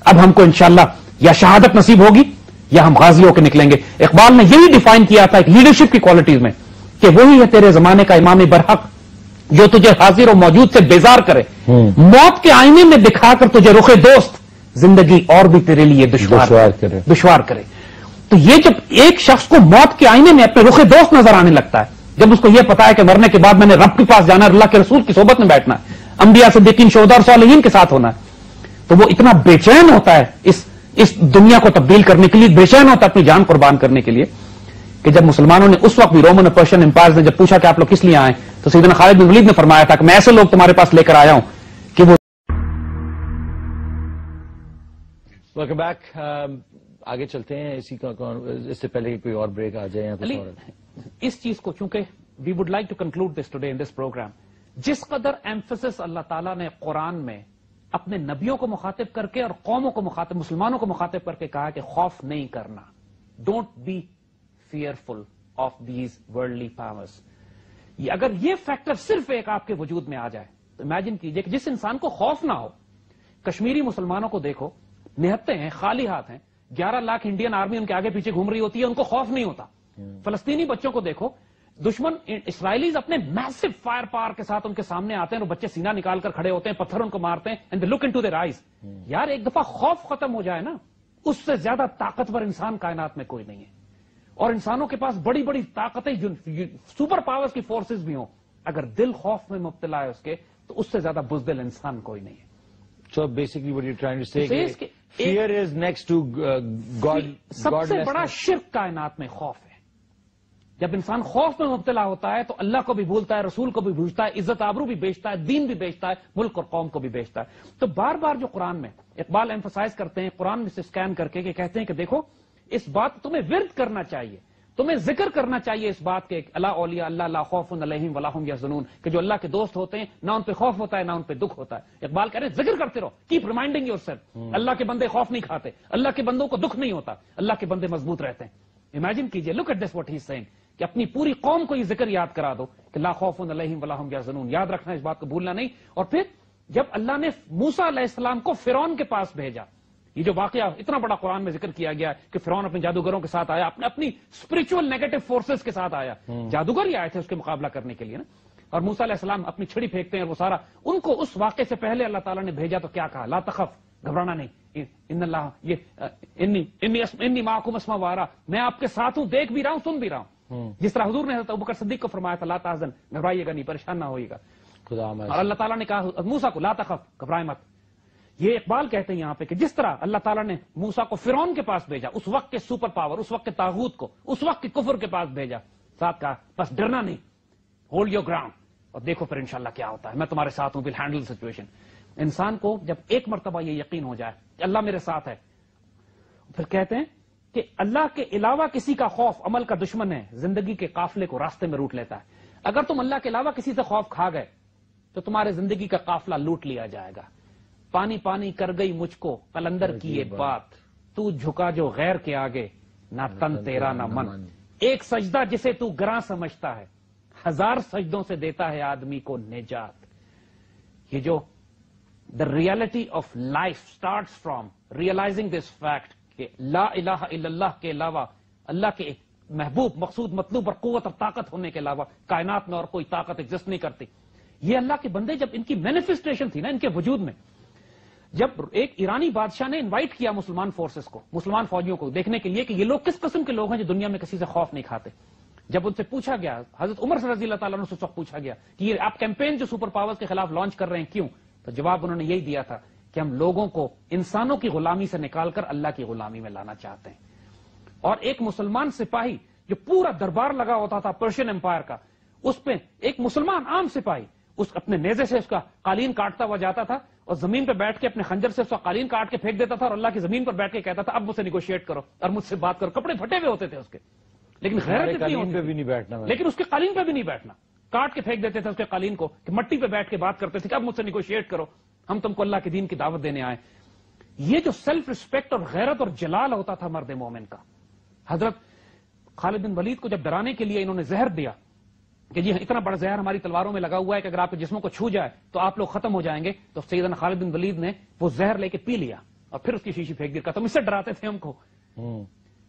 اب ہم کو انشاءاللہ یا شہادت نصیب ہوگی یا ہم غازی ہو کے نکلیں گے. اقبال نے یہی ڈیفائن کیا تھا ایک لیڈرشپ کی کوالٹیز میں کہ وہی ہے تیرے زمانے کا امام برحق جو تجھے حاضر و موجود سے بیزار کرے, موت کے آئینے میں دکھا کر تجھے رخ دوست, زندگی اور بھی تیرے لیے دشوار کرے. تو یہ جب ایک شخص کو موت کے آئینے میں اپنے رخ دوست نظر آنے لگتا ہے, جب اس کو یہ پتا ہے کہ مرنے کے بعد میں نے رب کے پاس جانا ہے, اللہ کے رسول کی صحبت میں بیٹھنا ہے, انبیاء صدیقین شہداء اور صالحین کے ساتھ ہونا ہے, تو وہ اتنا بے چین ہوتا ہے اس دنیا کو تبدیل کرنے کے لیے, بے چین ہوتا ہے اپنی جان قربان کرنے کے لیے, کہ جب مسلمانوں نے اس وقت بھی رومن اور پرشین امپائرز نے جب پوچھا کہ آپ لوگ کس لیے آئے, تو سیدنا خالد بن ولید نے فرمایا تھا کہ میں ایسے لوگ تمہارے پاس لے کر آیا ہوں کہ وہ. Welcome back. آگے چلتے ہیں, اس سے پہلے کوئی اور بریک آ جائے. اس چیز کو چونکہ we would like to conclude this today in this programme, جس قدر ایمفسس اللہ تعالیٰ نے قرآن میں اپنے نبیوں کو مخاطب کر کے اور قوموں کو مخاطب, مسلمانوں کو مخاطب کر کے کہا کہ خوف نہیں کرنا, don't be fearful of these worldly powers. اگر یہ فیکٹر صرف ایک آپ کے وجود میں آ جائے تو تو امیجن کیجئے کہ جس انسان کو خوف نہ ہو. کشمیری مسلمانوں کو دیکھو, نہتے ہیں, خالی ہاتھ ہیں, 11 لاکھ انڈین آرمی ان کے آگے پیچھے گھوم رہی ہوتی ہے, ان کو خوف نہیں ہوتا. فلسطینی بچوں کو دیکھو, دشمن اسرائیلیز اپنے میسو فائر پاور کے ساتھ ان کے سامنے آتے ہیں اور بچے سینہ نکال کر کھڑے ہوتے ہیں, پتھر ان کو مارتے ہیں, and they look into their eyes. یار ایک دفعہ خوف ختم ہو جائے نا, اس سے زیادہ طاقتور انسان کائنات میں کوئی نہیں ہے. اور انسانوں کے پاس بڑی بڑی طاقتیں, سپر پاورز کی فورسز بھی ہوں, اگر دل خوف میں مبتلا ہے اس کے, تو اس سے زیادہ بزدل انسان کوئی نہیں ہے. So basically what you're trying to say is fear is next to God. سب سے بڑا شرک کائنات میں خوف ہے. جب انسان خوف میں مبتلا ہوتا ہے تو اللہ کو بھی بھولتا ہے, رسول کو بھی بھولتا ہے, عزت آبرو بھی بیچتا ہے, دین بھی بیچتا ہے, ملک اور قوم کو بھی بیچتا ہے. تو بار بار جو قرآن میں اقبال ایمفسائز کرتے ہیں, قرآن میں سے سکین کر کے, کہ کہتے ہیں کہ دیکھو اس بات تمہیں ورد کرنا چاہیے, تمہیں ذکر کرنا چاہیے اس بات کے, اللہ اولیاء اللہ لا خوف علیہم ولا هم یحزنون, کہ جو اللہ کے دوست ہوتے ہیں نہ ان پہ خوف ہوتا ہے نہ ان پہ دکھ ہوتا ہے. اقبال کہہ رہے ہیں ذکر کرتے رہو, کیپ ریمائنڈنگ یور سیلف. اللہ کے بندے خوف نہیں کھاتے, اللہ کے بندوں کو دکھ نہیں ہوتا, اللہ کے بندے مضبوط رہتے ہیں. امیجن کیجئے, look at this what he is seeing, کہ اپنی پوری قوم کو یہ ذکر یاد کرا دو کہ لا خوف علیہم ولا هم یحزنون, یاد رکھنا, اس بات کو بھولنا نہیں. اور پھر جب اللہ نے موسیٰ علیہ السلام کو فرعون کے پاس بھیجا, یہ جو واقعہ اتنا بڑا قرآن میں ذکر کیا گیا کہ فرعون اپنے جادوگروں کے ساتھ آیا, اپنی اسپرچل نیگیٹو فورسز کے ساتھ آیا, جادوگر ہی آئے تھے اس کے مقابلہ کرنے کے لیے نا, اور موسیٰ علیہ السلام اپنی چھڑی پھینکتے ہیں, اور وہ سارا ان کو اس واقعے سے پہلے اللہ تعالیٰ نے بھیجا تو کیا کہا, لا تخف, گھبرانا نہیں, ان اللہ یہ انی معکم اسمع وارا, میں آپ کے ساتھ ہوں, دیکھ بھی رہا ہوں, سن بھی رہا ہوں. جس طرح حضور نے حضرت ابوبکر صدیق کو فرمایا تھا لا تحزن, گھبرائیے گا نہیں, پریشان نہ ہوئیے گا. اور اللہ تعالیٰ نے کہا موسیٰ کو لا تخف, گھبرائے مت. یہ اقبال کہتے ہیں یہاں پہ کہ جس طرح اللہ تعالیٰ نے موسیٰ کو فرعون کے پاس بھیجا, اس وقت کے سپر پاور, اس وقت کے طاغوت کو, اس وقت کے کفر کے پاس بھیجا, ساتھ کہا بس ڈرنا نہیں, ہولڈ یور گراؤنڈ, اور دیکھو پھر انشاءاللہ کیا ہوتا ہے, میں تمہارے ساتھ ہوں, ول ہینڈل سچویشن. انسان کو جب ایک مرتبہ یہ یقین ہو جائے کہ اللہ میرے ساتھ ہے, پھر کہتے ہیں کہ اللہ کے علاوہ کسی کا خوف عمل کا دشمن ہے, زندگی کے قافلے کو راستے میں روٹ لیتا ہے. اگر تم اللہ کے علاوہ کسی سے خوف کھا گئے تو تمہارے زندگی کا قافلہ لوٹ لیا جائے گا. پانی پانی کر گئی مجھ کو قلندر کی یہ بات, تو جھکا جو غیر کے آگے, نہ تن تیرا نہ من. ایک سجدہ جسے تو گراں سمجھتا ہے, 1000 سجدوں سے دیتا ہے آدمی کو نجات. یہ جو the reality of life starts from realising this fact کہ لا الہ الا اللہ کے علاوہ, اللہ کے محبوب مقصود مطلوب اور قوت اور طاقت ہونے کے علاوہ کائنات میں اور کوئی طاقت ایگزسٹ نہیں کرتی. یہ اللہ کے بندے جب ان کی مینیفیسٹیشن تھی نا ان کے وجود میں, جب ایک ایرانی بادشاہ نے انوائٹ کیا مسلمان فورسز کو, مسلمان فوجیوں کو دیکھنے کے لیے کہ یہ لوگ کس قسم کے لوگ ہیں جو دنیا میں کسی سے خوف نہیں کھاتے. جب ان سے پوچھا گیا, حضرت عمر رضی اللہ تعالیٰ عنہ سے پوچھا گیا کہ یہ آپ کیمپین جو سپر پاورز کے خلاف لانچ کر رہے ہیں کیوں, تو جواب انہوں نے یہی دیا تھا کہ ہم لوگوں کو انسانوں کی غلامی سے نکال کر اللہ کی غلامی میں لانا چاہتے ہیں. اور ایک مسلمان سپاہی جو پورا دربار لگا ہوتا تھا پرشین امپائر کا, اس پہ ایک مسلمان عام سپاہی اس اپنے نیزے سے اس کا قالین کاٹتا ہوا جاتا تھا, اور زمین پہ بیٹھ کے اپنے خنجر سے اس کا قالین کاٹ کے پھینک دیتا تھا, اور اللہ کی زمین پر بیٹھ کے کہتا تھا اب مجھ سے نیگوشیٹ کرو اور مجھ سے بات کرو. کپڑے پھٹے ہوئے ہوتے تھے اس کے, لیکن غیرت اتنی ہوتی تھی, لیکن اس کے قالین پہ بھی نہیں بیٹھنا, کاٹ کے پھینک دیتے تھے اس کے قالین کو, کہ مٹی پہ بیٹھ کے بات کرتے تھے کہ اب مجھ سے نیگوشیٹ کرو, ہم تم کو اللہ کے دین کی دعوت دینے آئے. یہ جو سیلف ریسپیکٹ اور غیرت اور جلال ہوتا تھا مرد مومن کا. حضرت خالد بن ولید کو جب ڈرانے کے لیے انہوں نے زہر دیا کہ جی اتنا بڑا زہر ہماری تلواروں میں لگا ہوا ہے کہ اگر آپ کے جسموں کو چھو جائے تو آپ لوگ ختم ہو جائیں گے, تو سیدنا خالد بن ولید نے وہ زہر لے کے پی لیا اور پھر اس کی شیشی پھینک دیا. تم اس سے ڈراتے تھے ہم کو.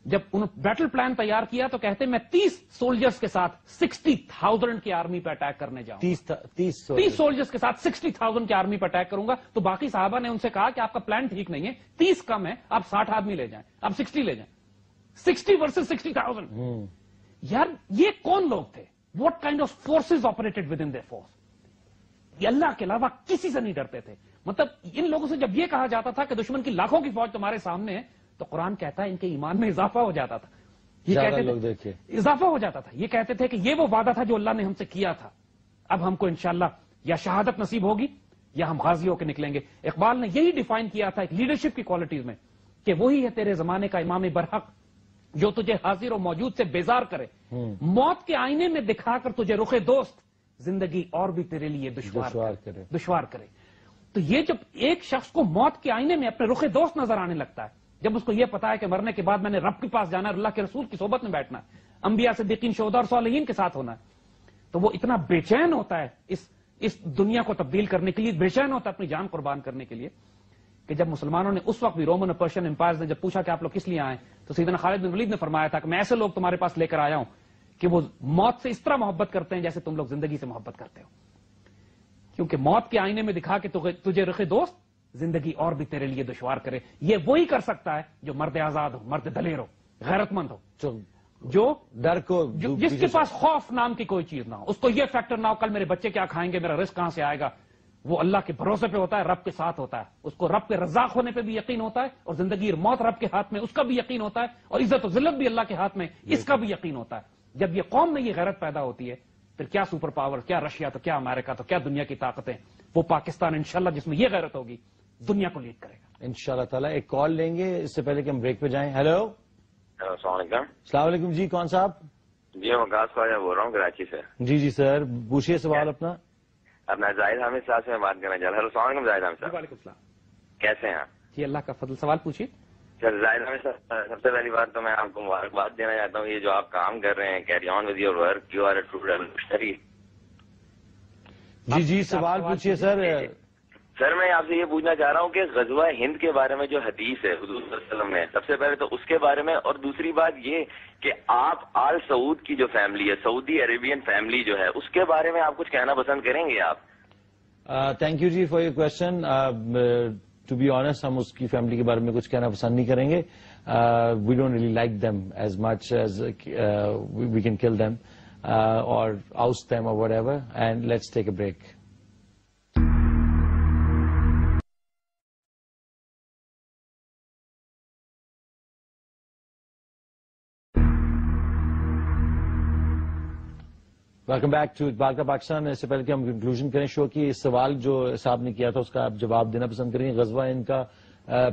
جب انہوں نے بیٹل پلان تیار کیا تو کہتے میں 30 سولجرز کے ساتھ 60,000 کی آرمی پہ اٹیک کرنے جاؤں, 30 سولجرز کے ساتھ 60,000 کی آرمی پہ اٹیک کروں گا. تو باقی صحابہ نے ان سے کہا کہ آپ کا پلان ٹھیک نہیں ہے, 30 کم ہے, آپ 60 آدمی لے جائیں, آپ 60 لے جائیں. 60 ورسز 60,000. یار یہ کون لوگ تھے, what kind of forces operated within their force. یہ اللہ کے علاوہ کسی سے نہیں ڈرتے تھے. مطلب ان لوگوں سے جب یہ کہا جاتا تھا کہ دشمن کی لاکھوں کی فوج تمہارے سامنے ہے, تو قرآن کہتا ہے ان کے ایمان میں اضافہ ہو جاتا تھا. یہ کہتے تھے اضافہ ہو جاتا تھا, یہ کہتے تھے کہ یہ وہ وعدہ تھا جو اللہ نے ہم سے کیا تھا, اب ہم کو انشاءاللہ یا شہادت نصیب ہوگی یا ہم غازی ہو کے نکلیں گے. اقبال نے یہی ڈیفائن کیا تھا ایک لیڈرشپ کی کوالٹیز میں کہ وہی ہے تیرے زمانے کا امام برحق جو تجھے حاضر و موجود سے بیزار کرے, موت کے آئینے میں دکھا کر تجھے رخ دوست, زندگی اور بھی تیرے لیے دشوار کرے. تو یہ جب ایک شخص کو موت کے آئینے میں اپنے رخ دوست نظر آنے لگتا ہے, جب اس کو یہ پتا ہے کہ مرنے کے بعد میں نے رب کے پاس جانا ہے, اللہ کے رسول کی صحبت میں بیٹھنا ہے, انبیاء صدیقین شہداء اور صالحین کے ساتھ ہونا ہے, تو وہ اتنا بے چین ہوتا ہے اس دنیا کو تبدیل کرنے کے لیے بے چین ہوتا ہے اپنی جان قربان کرنے کے لیے کہ جب مسلمانوں نے اس وقت بھی رومن اور پرشین امپائرز نے جب پوچھا کہ آپ لوگ کس لیے آئے تو سیدنا خالد بن ولید نے فرمایا تھا کہ میں ایسے لوگ تمہارے پاس لے کر آیا ہوں کہ وہ موت سے اس طرح محبت کرتے ہیں جیسے تم لوگ زندگی سے محبت کرتے ہو، کیونکہ موت کے آئینے میں دکھا کہ تجھے رخے دوست زندگی اور بھی تیرے لیے دشوار کرے، یہ وہی کر سکتا ہے جو مرد آزاد ہو، مرد دلیر ہو، غیرت مند ہو، جو ڈر کو جس کے پاس خوف نام کی کوئی چیز نہ ہو، اس کو یہ فیکٹر نہ ہو کل میرے بچے کیا کھائیں گے، میرا رزق کہاں سے آئے گا، وہ اللہ کے بھروسے پہ ہوتا ہے، رب کے ساتھ ہوتا ہے، اس کو رب کے رزاق ہونے پہ بھی یقین ہوتا ہے، اور زندگی اور موت رب کے ہاتھ میں اس کا بھی یقین ہوتا ہے، اور عزت و ذلت بھی اللہ کے ہاتھ میں اس کا بھی یقین ہوتا ہے۔ جب یہ قوم میں یہ غیرت پیدا ہوتی ہے پھر کیا سپر پاور، کیا رشیا تو کیا امریکہ تو کیا دنیا کی طاقتیں، وہ پاکستان انشاءاللہ جس میں یہ غیرت ہوگی دنیا کو لیڈ کرے گا انشاءاللہ تعالیٰ۔ ایک کال لیں گے اس سے پہلے کہ ہم بریک پہ جائیں۔ ہیلو، السلام علیکم۔ السلام علیکم جی، کون صاحب؟ جی میں وقاص خواجہ بول رہا ہوں کراچی سے۔ جی سر، پوچھیے سوال اپنا۔ اپنا زاہد حامد صاحب سے میں بات کرنا چاہ رہا ہوں۔ السلام علیکم زاہد حامد صاحب، وعلیکم السلام کیسے ہیں آپ؟ جی اللہ کا فضل، سوال پوچھیے۔ سر زاہد حامد صاحب، سب سے پہلی بات تو میں آپ کو مبارکباد دینا چاہتا ہوں، یہ جو آپ کام کر رہے ہیں، carry on with your work, you are a true revolutionary. جی سوال پوچھیے سر۔ سر میں آپ سے یہ پوچھنا چاہ رہا ہوں کہ غزوہ ہند کے بارے میں جو حدیث ہے حضور صلی اللہ علیہ وسلم میں، سب سے پہلے تو اس کے بارے میں، اور دوسری بات یہ کہ آپ آل سعود کی جو فیملی ہے، سعودی عربین فیملی جو ہے، اس کے بارے میں آپ کچھ کہنا پسند کریں گے آپ؟ Thank you ji for your question. To be honest ہم اس کی فیملی کے بارے میں کچھ کہنا پسند نہیں کریں گے۔ We don't really like them as much as we can kill them or oust them or whatever, and let's take a break. Welcome back to Iqbal کا پاکستان۔ اس سے پہلے کہ ہم کنکلوژن کریں شو کی، اس سوال جو صاحب نے کیا تھا اس کا آپ جواب دینا پسند کریں گے؟ غزوہ ان کا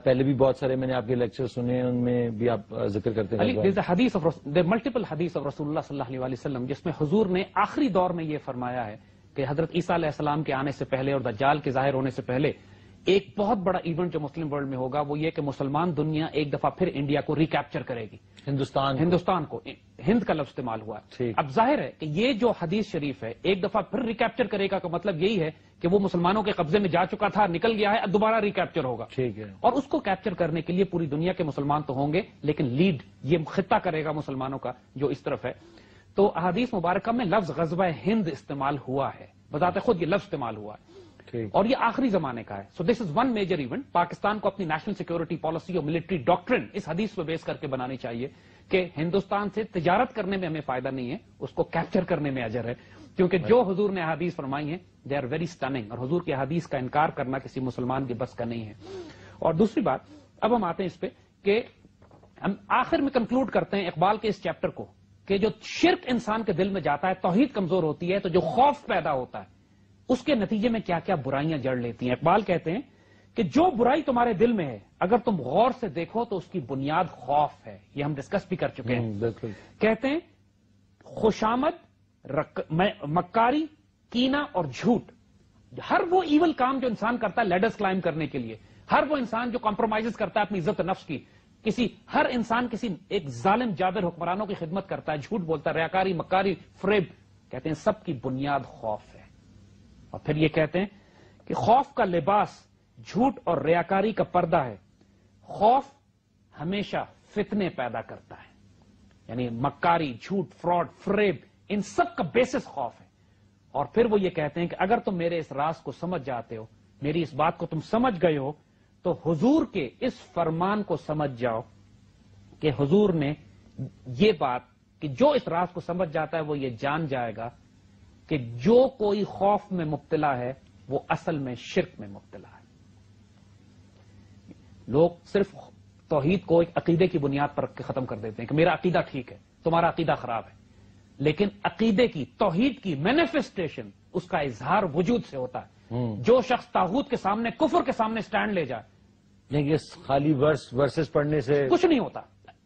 پہلے بھی بہت سارے میں نے آپ کے لیکچر سنے ہیں، ان میں بھی آپ ذکر کرتے ہیں ملٹیپل حدیث آف رسول اللہ صلی اللہ علیہ وسلم جس میں حضور نے آخری دور میں یہ فرمایا ہے کہ حضرت عیسیٰ علیہ السلام کے آنے سے پہلے اور دجال کے ظاہر ہونے سے پہلے ایک بہت بڑا ایونٹ جو مسلم ورلڈ میں ہوگا وہ یہ کہ مسلمان دنیا ایک دفعہ پھر انڈیا کو ریکیپچر کرے گی، ہندوستان کو، ہند کا لفظ استعمال ہوا ہے۔ اب ظاہر ہے کہ یہ جو حدیث شریف ہے ایک دفعہ پھر ریکیپچر کرے گا کا مطلب یہی ہے کہ وہ مسلمانوں کے قبضے میں جا چکا تھا، نکل گیا ہے، اب دوبارہ ریکیپچر ہوگا۔ اور اس کو کیپچر کرنے کے لیے پوری دنیا کے مسلمان تو ہوں گے، لیکن لیڈ یہ خطہ کرے گا مسلمانوں کا جو اس طرف ہے۔ تو احادیث مبارکہ میں لفظ غزوہ ہند استعمال ہوا ہے، بذات خود یہ لفظ استعمال ہوا ہے، اور یہ آخری زمانے کا ہے۔ So this is one major event. Pakistan کو اپنی نیشنل سیکورٹی پالیسی اور ملٹری ڈاکٹرن اس حدیث پہ بیس کر کے بنانی چاہیے کہ ہندوستان سے تجارت کرنے میں ہمیں فائدہ نہیں ہے، اس کو کیپچر کرنے میں اجر ہے، کیونکہ جو حضور نے احادیث فرمائی ہیں دے آر ویری سٹننگ، اور حضور کی احادیث کا انکار کرنا کسی مسلمان کے بس کا نہیں ہے۔ اور دوسری بات، اب ہم آتے ہیں اس پہ کہ ہم آخر میں کنکلوڈ کرتے ہیں اقبال کے اس چیپٹر کو کہ جو شرک انسان کے دل میں جاتا ہے، توحید کمزور ہوتی ہے تو جو خوف پیدا ہوتا ہے اس کے نتیجے میں کیا کیا برائیاں جڑ لیتی ہیں۔ اقبال کہتے ہیں کہ جو برائی تمہارے دل میں ہے اگر تم غور سے دیکھو تو اس کی بنیاد خوف ہے، یہ ہم ڈسکس بھی کر چکے ہیں۔ بالکل۔ کہتے ہیں خوشامد، مکاری، کینہ اور جھوٹ، ہر وہ ایول کام جو انسان کرتا ہے لیڈرز کلائم کرنے کے لیے، ہر وہ انسان جو کمپرومائز کرتا ہے اپنی عزت نفس کی، ہر انسان کسی ایک ظالم جابر حکمرانوں کی خدمت کرتا ہے، جھوٹ بولتا ہے، ریاکاری، مکاری، فریب، کہتے ہیں سب کی بنیاد خوف ہے۔ اور پھر یہ کہتے ہیں کہ خوف کا لباس جھوٹ اور ریاکاری کا پردہ ہے، خوف ہمیشہ فتنے پیدا کرتا ہے، یعنی مکاری، جھوٹ، فراڈ، فریب، ان سب کا بیسس خوف ہے۔ اور پھر وہ یہ کہتے ہیں کہ اگر تم میرے اس راز کو سمجھ جاتے ہو، میری اس بات کو تم سمجھ گئے ہو، تو حضور کے اس فرمان کو سمجھ جاؤ کہ حضور نے یہ بات کہ جو اس راز کو سمجھ جاتا ہے وہ یہ جان جائے گا کہ جو کوئی خوف میں مبتلا ہے وہ اصل میں شرک میں مبتلا ہے۔ لوگ صرف توحید کو ایک عقیدے کی بنیاد پر رکھ کے ختم کر دیتے ہیں کہ میرا عقیدہ ٹھیک ہے، تمہارا عقیدہ خراب ہے، لیکن عقیدے کی، توحید کی مینیفیسٹیشن اس کا اظہار وجود سے ہوتا ہے۔ جو شخص طاغوت کے سامنے، کفر کے سامنے سٹینڈ لے جائے، لیکن خالی ورسز پڑھنے سے کچھ نہیں ہوتا،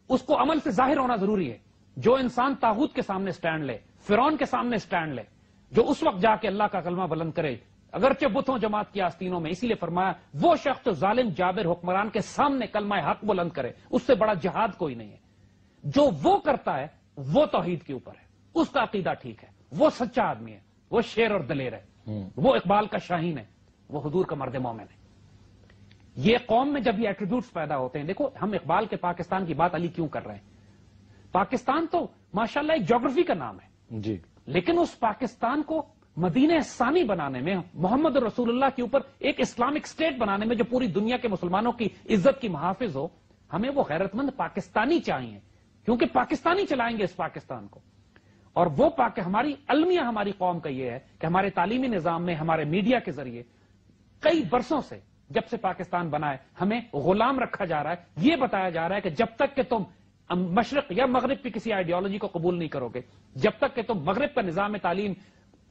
اس کو عمل سے ظاہر ہونا ضروری ہے۔ جو انسان طاغوت کے سامنے سٹینڈ لے، فرعون کے سامنے سٹینڈ لے، جو اس وقت جا کے اللہ کا کلمہ بلند کرے، اگرچہ بتوں جماعت کی آستینوں میں، اسی لیے فرمایا وہ شخص جو ظالم جابر حکمران کے سامنے کلمہ حق بلند کرے، اس سے بڑا جہاد کوئی نہیں ہے۔ جو وہ کرتا ہے وہ توحید کے اوپر ہے، اس کا عقیدہ ٹھیک ہے، وہ سچا آدمی ہے، وہ شیر اور دلیر ہے۔ وہ اقبال کا شاہین ہے، وہ حضور کا مرد مومن ہے. یہ قوم میں جب یہ ایٹریبیوٹس پیدا ہوتے ہیں، دیکھو ہم اقبال کے پاکستان کی بات علی کیوں کر رہے ہیں؟ پاکستان تو ماشاءاللہ ایک جغرافی کا نام ہے جی، لیکن اس پاکستان کو مدینہ ثانی بنانے میں، محمد رسول اللہ کے اوپر ایک اسلامک اسٹیٹ بنانے میں جو پوری دنیا کے مسلمانوں کی عزت کی محافظ ہو، ہمیں وہ غیرت مند پاکستانی چاہیے، کیونکہ پاکستانی چلائیں گے اس پاکستان کو. اور وہ ہماری المیہ ہماری قوم کا یہ ہے کہ ہمارے تعلیمی نظام میں، ہمارے میڈیا کے ذریعے کئی برسوں سے جب سے پاکستان بنا ہے ہمیں غلام رکھا جا رہا ہے. یہ بتایا جا رہا ہے کہ جب تک کہ تم مشرق یا مغرب کی کسی آئیڈیالوجی کو قبول نہیں کرو گے، جب تک کہ تم مغرب کا نظام تعلیم،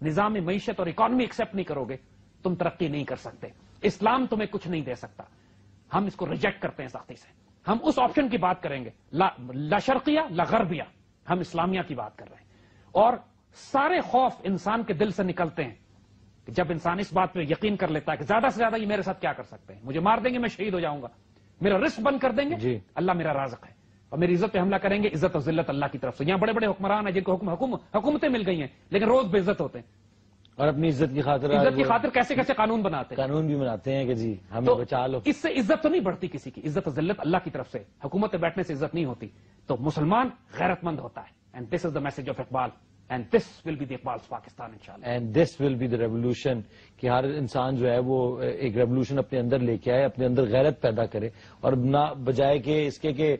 نظام معیشت اور اکانومی ایکسپٹ نہیں کرو گے، تم ترقی نہیں کر سکتے. اسلام تمہیں کچھ نہیں دے سکتا. ہم اس کو ریجیکٹ کرتے ہیں سختی سے. ہم اس آپشن کی بات کریں گے، لا شرقیہ لا غربیہ. ہم اسلامیہ کی بات کر رہے ہیں. اور سارے خوف انسان کے دل سے نکلتے ہیں جب انسان اس بات پہ یقین کر لیتا ہے کہ زیادہ سے زیادہ یہ میرے ساتھ کیا کر سکتے ہیں، مجھے مار دیں گے، میں شہید ہو جاؤں گا، میرا رزق بند کر دیں گے، جی. اللہ میرا رازق ہے اور میری عزت پہ حملہ کریں گے. عزت اور ذلت اللہ کی طرف سے. یہاں بڑے بڑے حکمران ہیں جن کو حکومتیں مل گئی ہیں لیکن روز بے عزت ہوتے ہیں. اور اپنی عزت کی خاطر عزت کی خاطر کیسے کیسے قانون بناتے ہیں، قانون بھی بناتے ہیں کہ جی ہمیں تو بچا لو. اس سے عزت تو نہیں بڑھتی کسی کی. عزت اور ذلت اللہ کی طرف سے. حکومت پہ بیٹھنے سے عزت نہیں ہوتی. تو مسلمان غیرت مند ہوتا ہے. And this is the message of Iqbal and this will be the Iqbal's Pakistan انشاءاللہ. And this will be the revolution, کہ ہر انسان جو ہے وہ ایک ریولیوشن اپنے اندر لے کے آئے، اپنے اندر غیرت پیدا کرے، اور نہ بجائے کہ اس کے کہ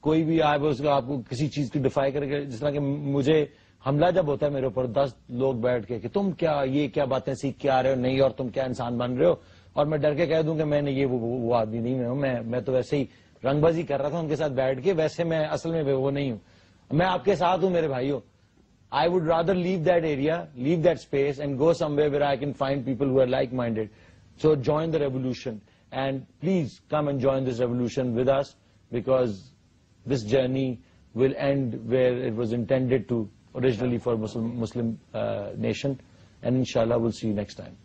کوئی بھی آئے اس کو آپ کو کسی چیز کی ڈیفائی کرے. جس طرح کہ مجھے حملہ جب ہوتا ہے میرے اوپر 10 لوگ بیٹھ کے کہ تم کیا یہ کیا باتیں سیکھ کے آ رہے ہو، نہیں اور تم کیا انسان بن رہے ہو، اور میں ڈر کے کہہ دوں کہ میں نے یہ وہ آدمی نہیں ہوں، میں تو ویسے ہی رنگ بازی کر رہا تھا ان کے ساتھ بیٹھ کے، ویسے میں اصل میں وہ نہیں ہوں. میں آپ کے ساتھ ہوں میرے بھائیوں. I would rather leave that area, leave that space and go somewhere where I can find people who are like-minded. So join the revolution and please come and join this revolution with us, because this journey will end where it was intended to originally for Muslim nation, and inshallah we'll see you next time.